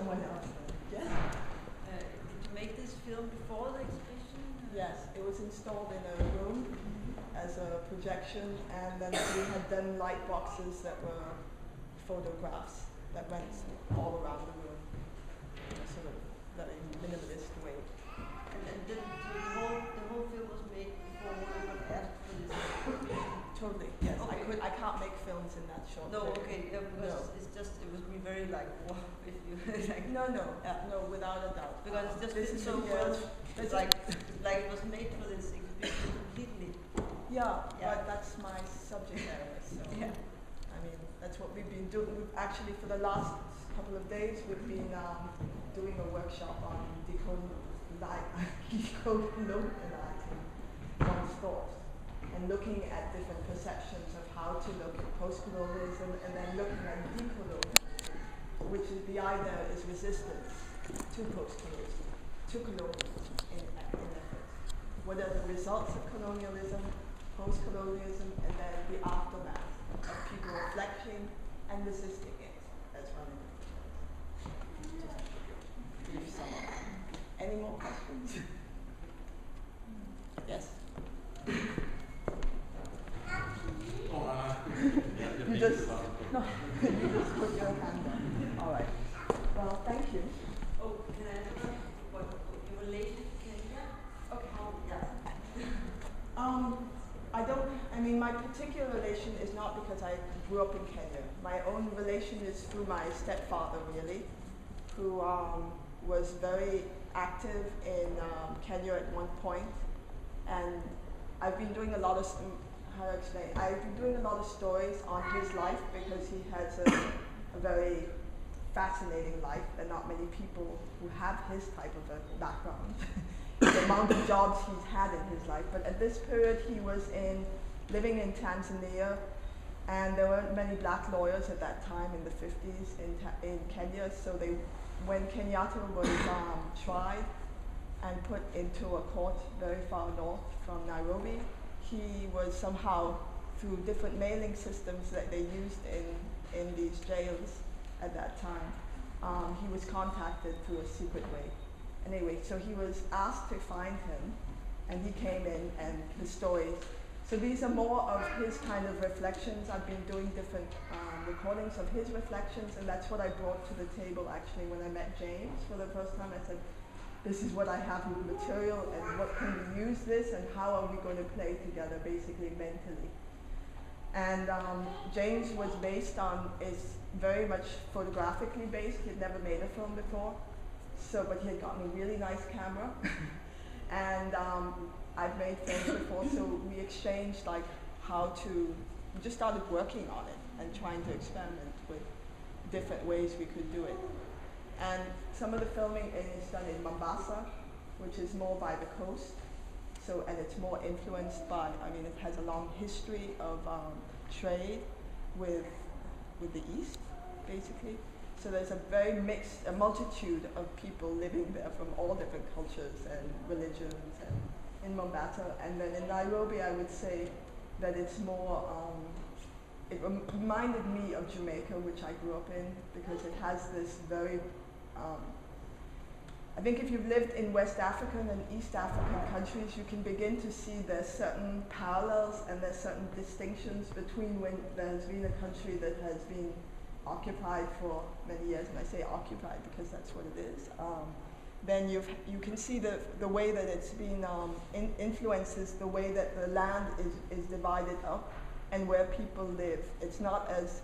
someone else. Yes? Did you make this film before the exhibition? Yes, it was installed in a room as a projection, and then we had done light boxes that were photographs that went all around the room in a sort of very minimalist way. And the whole film was made before you got asked for this? Totally, yes. Okay. I can't make films in that short No, period. okay, yeah, because it's just, it would be very like, wow, if you, like, No, yeah. no, without a doubt. Because it's just This been is so the, well, this it's like it was made for this exhibition completely. Yeah, Yeah. but that's my subject area, so Yeah. I mean, that's what we've been doing. We've actually, for the last couple of days, we've been doing a workshop on decolonializing one's thoughts and looking at different perceptions of how to look at post-colonialism, and then looking at decolonialism, which is the idea is resistance to post-colonialism, to colonialism in essence. What are the results of colonialism, post-colonialism, and then the aftermath of people reflecting and resisting it as well. Just brief summary. Any more questions? Yes? You just put your hand up. All right. Well, thank you. Oh, can I ask what your relation to Kenya? Okay. Yeah. I mean, my particular relation is not because I grew up in Kenya. My own relation is through my stepfather, really, who was very active in Kenya at one point. And I've been doing a lot of, how to explain, I've been doing a lot of stories on his life because he has a very fascinating life. There are not many people who have his type of a background. The amount of jobs he's had in his life. But at this period, he was living in Tanzania, and there weren't many black lawyers at that time in the 50s in Kenya. So when Kenyatta was tried and put into a court very far north from Nairobi, he was somehow, through different mailing systems that they used in these jails at that time, he was contacted through a secret way. Anyway, so he was asked to find him, and he came in, and the stories. So these are more of his kind of reflections. I've been doing different recordings of his reflections, and that's what I brought to the table actually when I met James for the first time. I said, this is what I have with material, and what can we use this, and how are we going to play together, basically mentally. And James was is very much photographically based. He had never made a film before. So, but he had gotten a really nice camera, and I've made films before, so we exchanged like we just started working on it and trying to experiment with different ways we could do it. And some of the filming is done in Mombasa, which is more by the coast, so, and it's more influenced by, I mean, it has a long history of trade with the East, basically. So there's a multitude of people living there from all different cultures and religions, and in Mombasa. And then in Nairobi, I would say that it's more, it reminded me of Jamaica, which I grew up in, because it has this very, I think if you've lived in West African and East African countries, you can begin to see there's certain parallels and there's certain distinctions between when there has been a country that has been occupied for many years, and I say occupied because that's what it is. Then you can see the way that it's been influences the way that the land is divided up and where people live. It's not as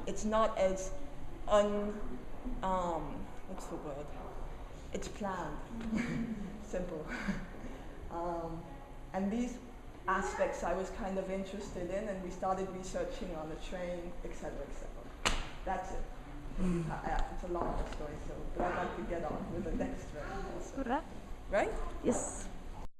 it's not as what's the word? It's planned. Simple. And these aspects I was kind of interested in, and we started researching on the train, etc., etc. That's it. It's a long story, but I'd like to get on with the next one also. Right? Right? Yes.